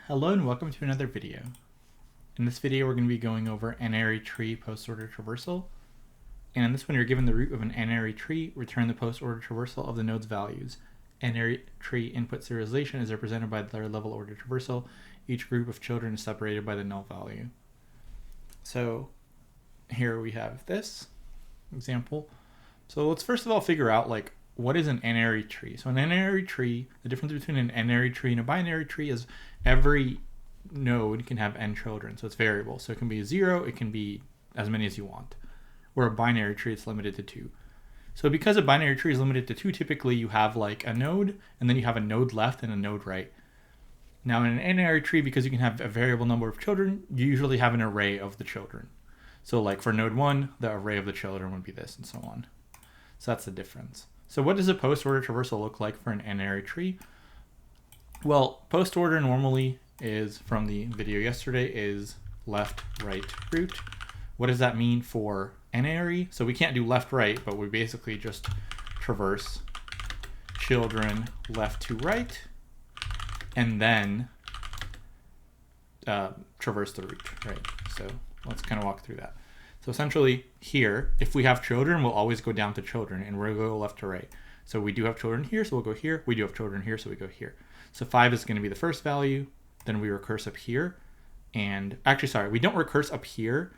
Hello and welcome to another video. In this video we're going to be going over N-ary tree post-order traversal. And in this one you're given the root of an N-ary tree, return the post-order traversal of the node's values. N-ary tree input serialization is represented by their level order traversal. Each group of children is separated by the null value. So here we have this example. So let's first of all figure out what is an N-ary tree. So an N-ary tree, the difference between an N-ary tree and a binary tree is every node can have n children, so it's variable. So it can be 0, it can be as many as you want. Where a binary tree, it's limited to 2. So because a binary tree is limited to 2, typically you have like a node, and then you have a node left and a node right. Now in an N-ary tree, because you can have a variable number of children, you usually have an array of the children. So like for node 1, the array of the children would be this, and so on. So that's the difference. So what does a post-order traversal look like for an N-ary tree? Well, post-order normally is, from the video yesterday, is left, right, root. What does that mean for N-ary? So we can't do left, right, but we basically just traverse children left to right, and then traverse the root, right? So let's kind of walk through that. So essentially here, if we have children, we'll always go down to children, and we'll go left to right. So we do have children here, so we'll go here. We do have children here, so we go here. So 5 is going to be the first value. Then we recurse up here. And actually, sorry, we don't recurse up here.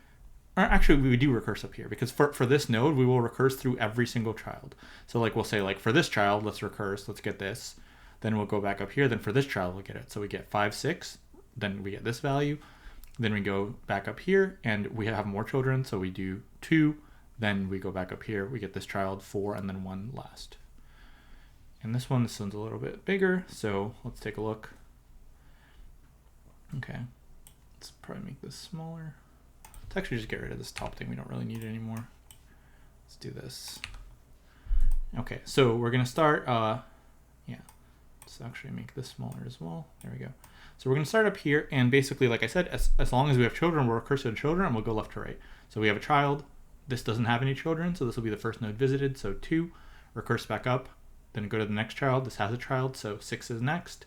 Or actually, we do recurse up here, because for this node, we will recurse through every single child. So like we'll say, like for this child, let's recurse, let's get this. Then we'll go back up here. Then for this child, we'll get it. So we get 5, 6. Then we get this value. Then we go back up here, and we have more children, so we do 2. Then we go back up here, we get this child, 4, and then 1 last. And this one's a little bit bigger, so let's take a look. Okay, let's probably make this smaller. Let's actually just get rid of this top thing. We don't really need it anymore. Let's do this. Okay, so we're gonna start, let's actually make this smaller as well. There we go. So we're gonna start up here, and basically, like I said, as long as we have children, we'll recurse to children, and we'll go left to right. So we have a child. This doesn't have any children, so this will be the first node visited. So 2, recurse back up, then go to the next child. This has a child, so 6 is next.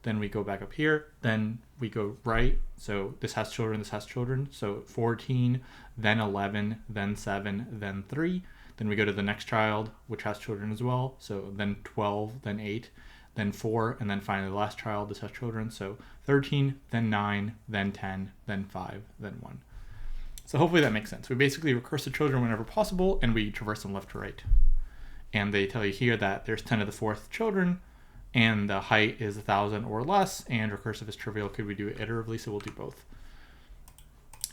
Then we go back up here, then we go right. So this has children, this has children. So 14, then 11, then 7, then 3. Then we go to the next child, which has children as well. So then 12, then 8, then 4, and then finally the last child, this has children. So 13, then 9, then 10, then 5, then 1. So hopefully that makes sense. We basically recurse to children whenever possible, and we traverse them left to right. And they tell you here that there's 10 to the 4th children, and the height is 1,000 or less, and recursive is trivial. Could we do it iteratively? So we'll do both.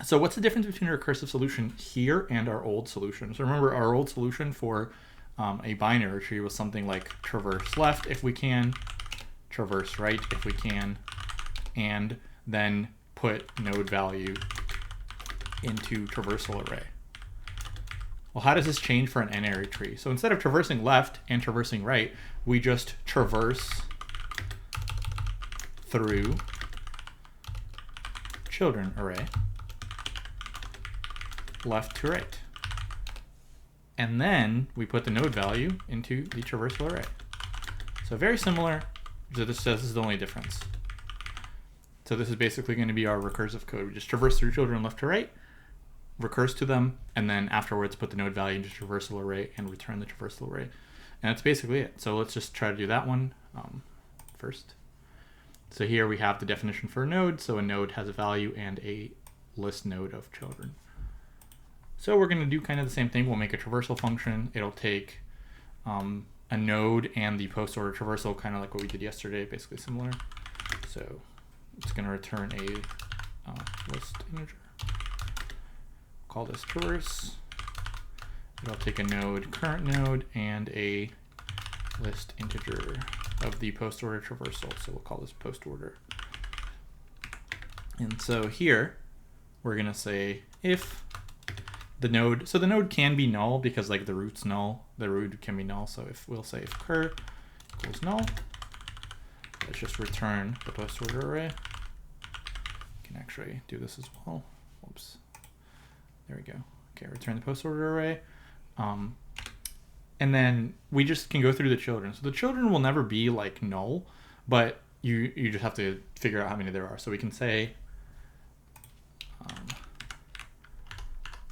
So what's the difference between a recursive solution here and our old solution? So remember, our old solution for a binary tree was something like traverse left if we can, traverse right if we can, and then put node value into traversal array. Well, how does this change for an N-ary tree? So instead of traversing left and traversing right, we just traverse through children array, left to right. And then we put the node value into the traversal array. So very similar. So this is the only difference. So this is basically going to be our recursive code. We just traverse through children left to right, recurse to them, and then afterwards put the node value into traversal array and return the traversal array. And that's basically it. So let's just try to do that one first. So here we have the definition for a node. So a node has a value and a list node of children. So we're going to do kind of the same thing. We'll make a traversal function. It'll take a node and the post-order traversal, kind of like what we did yesterday, basically similar. So it's going to return a list integer. Call this traverse. It'll take a node, current node, and a list integer of the post-order traversal. So we'll call this post-order. And so here, we're going to say if the node, so the node can be null because like the root's null, the root can be null. So if we'll say if cur equals null, let's just return the post-order array. We can actually do this as well. Whoops. There we go. Okay, return the post-order array. And then we just can go through the children. So the children will never be like null, but you just have to figure out how many there are. So we can say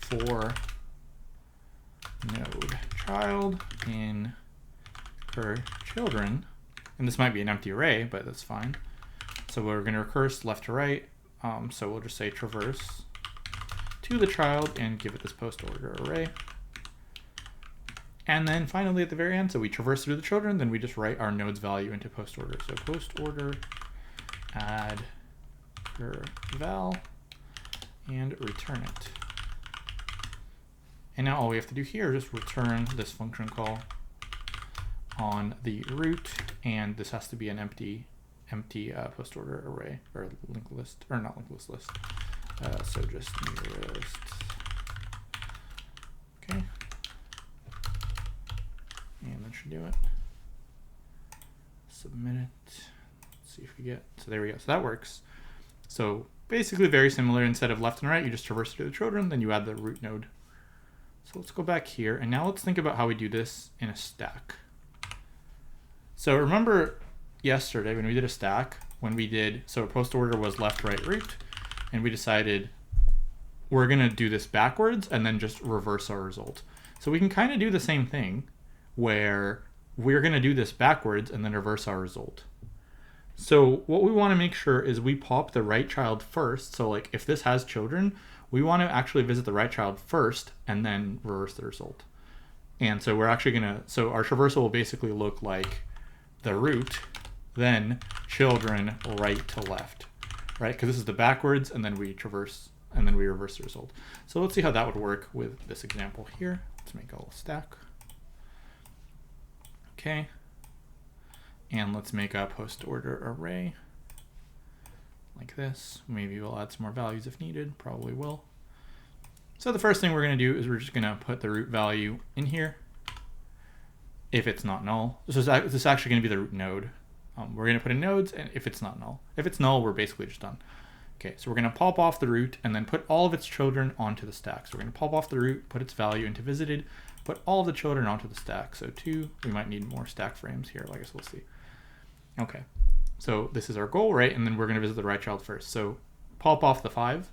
for node child in per children, and this might be an empty array, but that's fine. So we're going to recurse left to right. So we'll just say traverse to the child and give it this post order array. And then finally at the very end, so we traverse through the children, then we just write our node's value into post order. So post order add per val and return it. And now all we have to do here is just return this function call on the root, and this has to be an empty post order array or linked list, or not linked list. So just nearest. Okay. And that should do it. Submit it. Let's see if we get, so there we go. So that works. So basically very similar. Instead of left and right, you just traverse through the children, then you add the root node. So let's go back here, and now let's think about how we do this in a stack. So remember yesterday when we did a stack, so post order was left, right, root, and we decided we're gonna do this backwards and then just reverse our result. So we can kind of do the same thing where we're gonna do this backwards and then reverse our result. So what we wanna make sure is we pop the right child first. So like if this has children, we wanna actually visit the right child first and then reverse the result. And so we're actually so our traversal will basically look like the root, then children right to left, right? Because this is the backwards, and then we traverse, and then we reverse the result. So let's see how that would work with this example here. Let's make a little stack. Okay. And let's make a post order array like this. Maybe we'll add some more values if needed, probably will. So the first thing we're gonna do is we're just gonna put the root value in here if it's not null. So this is actually gonna be the root node. We're gonna put in nodes, and if it's not null. If it's null, we're basically just done. Okay, so we're gonna pop off the root and then put all of its children onto the stack. So we're gonna pop off the root, put its value into visited, put all of the children onto the stack. So 2, we might need more stack frames here, I guess we'll see. Okay, so this is our goal, right? And then we're gonna visit the right child first. So pop off the 5.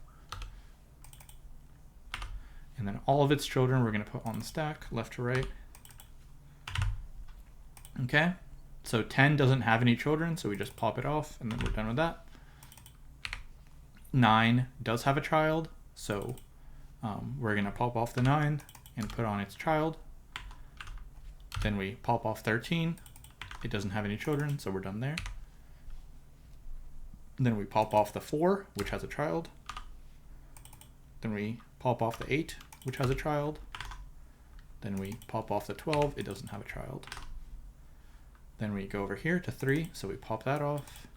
And then all of its children we're gonna put on the stack, left to right. Okay. So 10 doesn't have any children, so we just pop it off, and then we're done with that. 9 does have a child, so we're going to pop off the 9 and put on its child. Then we pop off 13. It doesn't have any children, so we're done there. Then we pop off the 4, which has a child. Then we pop off the 8, which has a child. Then we pop off the 12. It doesn't have a child. Then we go over here to 3, so we pop that off,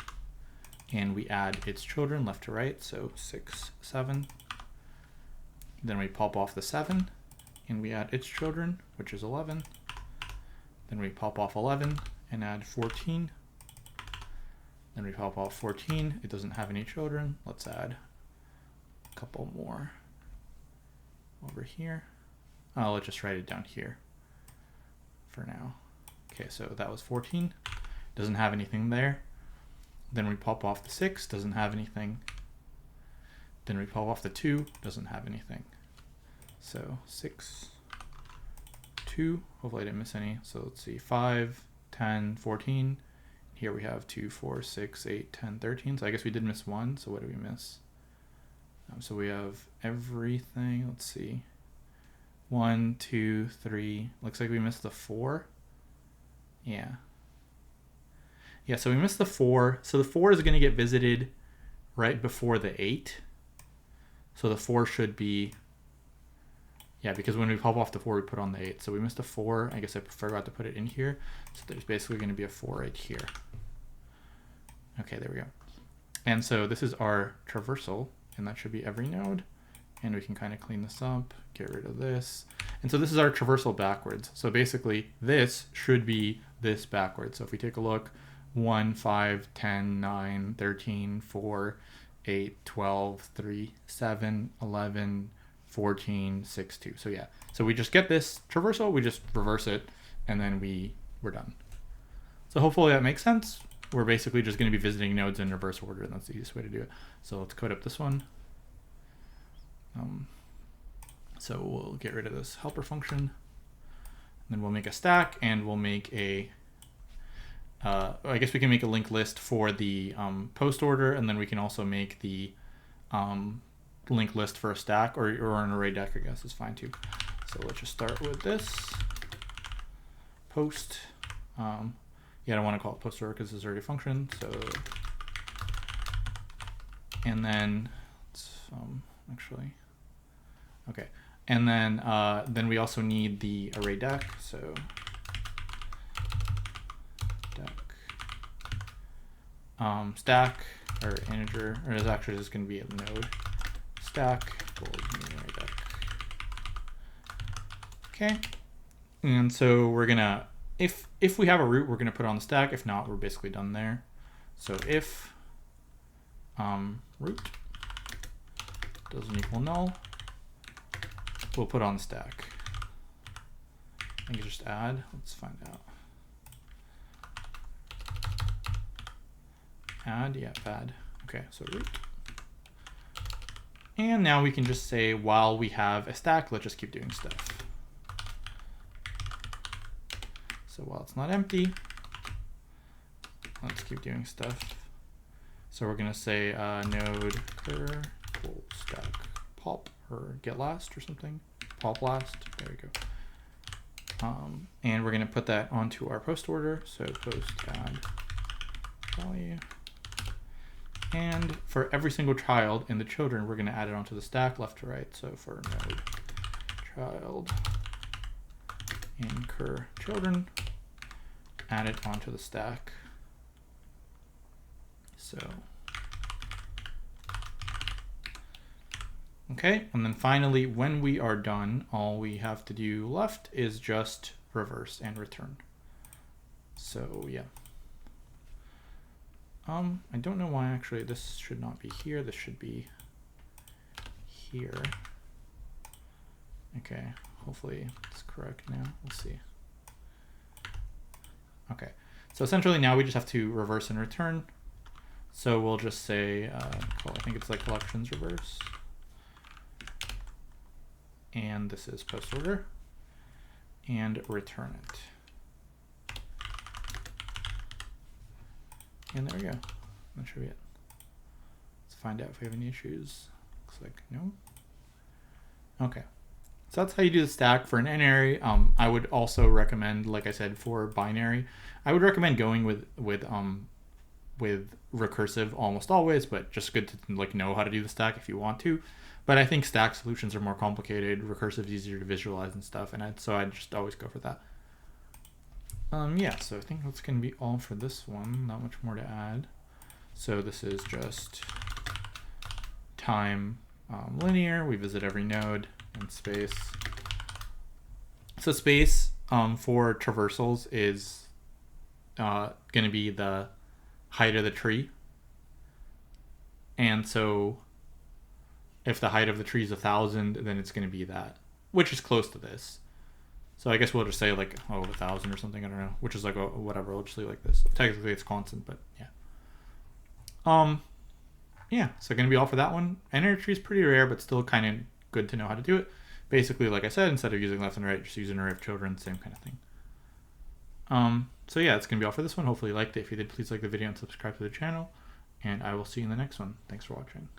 and we add its children left to right, so 6, 7. Then we pop off the 7, and we add its children, which is 11. Then we pop off 11 and add 14. Then we pop off 14. It doesn't have any children. Let's add a couple more over here. Let's just write it down here for now. Okay, so that was 14, doesn't have anything there. Then we pop off the 6, doesn't have anything. Then we pop off the 2, doesn't have anything. So 6, 2, hopefully I didn't miss any. So let's see, 5, 10, 14. Here we have 2, 4, 6, 8, 10, 13. So I guess we did miss 1, so what did we miss? So we have everything, let's see. 1, 2, 3, looks like we missed the 4. Yeah, so we missed the 4. So the 4 is going to get visited right before the 8. So the 4 should be, yeah, because when we pop off the 4, we put on the 8. So we missed a 4. I guess I forgot to put it in here. So there's basically going to be a 4 right here. Okay, there we go. And so this is our traversal, and that should be every node. And we can kind of clean this up, get rid of this. And so this is our traversal backwards. So basically this should be this backwards. So if we take a look, 1, 5, 10, 9, 13, 4, 8, 12, 3, 7, 11, 14, 6, 2. So yeah, so we just get this traversal, we just reverse it, and then we're done. So hopefully that makes sense. we're basically just going to be visiting nodes in reverse order, and that's the easiest way to do it. So let's code up this one. So we'll get rid of this helper function, and then we'll make a stack, and we'll make a, I guess we can make a linked list for the post order, and then we can also make the linked list for a stack, or an array deck, I guess is fine too. So let's just start with this post. Yeah, I don't want to call it post order because it's already a function. So, and then actually, okay, and then we also need the array deck. So deck stack or integer, or is actually just going to be a node stack array deck. Okay, and so we're gonna, if we have a root, we're gonna put it on the stack. If not, we're basically done there. So if root doesn't equal null, we'll put it on the stack. I think it's just add. Let's find out. Add, yeah, add. Okay, so root. And now we can just say, while we have a stack, let's just keep doing stuff. So while it's not empty, let's keep doing stuff. So we're going to say node cur stack pop or get last or something. Pop last. There we go. And we're going to put that onto our post order. So post add value. And for every single child in the children, we're going to add it onto the stack left to right. So for node child incur children, add it onto the stack. So, okay, and then finally, when we are done, all we have to do left is just reverse and return. So yeah. I don't know why actually this should not be here. This should be here. Okay, hopefully it's correct now. We'll see. Okay, so essentially now we just have to reverse and return. So we'll just say, I think it's like collections reverse. And this is post order. And return it. And there we go. That should be it. Let's find out if we have any issues. Looks like no. Okay. So that's how you do the stack for an N-ary. I would also recommend, like I said, for binary, I would recommend going with recursive almost always, but just good to like know how to do the stack if you want to. But I think stack solutions are more complicated. Recursive is easier to visualize and stuff, and so I'd just always go for that. Yeah, so I think that's going to be all for this one. Not much more to add. So this is just time linear. We visit every node, and space. So space for traversals is going to be the height of the tree. And so if the height of the tree is 1,000, then it's going to be that, which is close to this. So I guess we'll just say like, 1,000 or something, I don't know, which is like whatever, we'll just leave like this. Technically it's constant, but yeah. Yeah, so going to be all for that one. N-ary tree is pretty rare, but still kind of good to know how to do it. Basically, like I said, instead of using left and right, just use an array of children, same kind of thing. So yeah, that's going to be all for this one. Hopefully you liked it. If you did, please like the video and subscribe to the channel. And I will see you in the next one. Thanks for watching.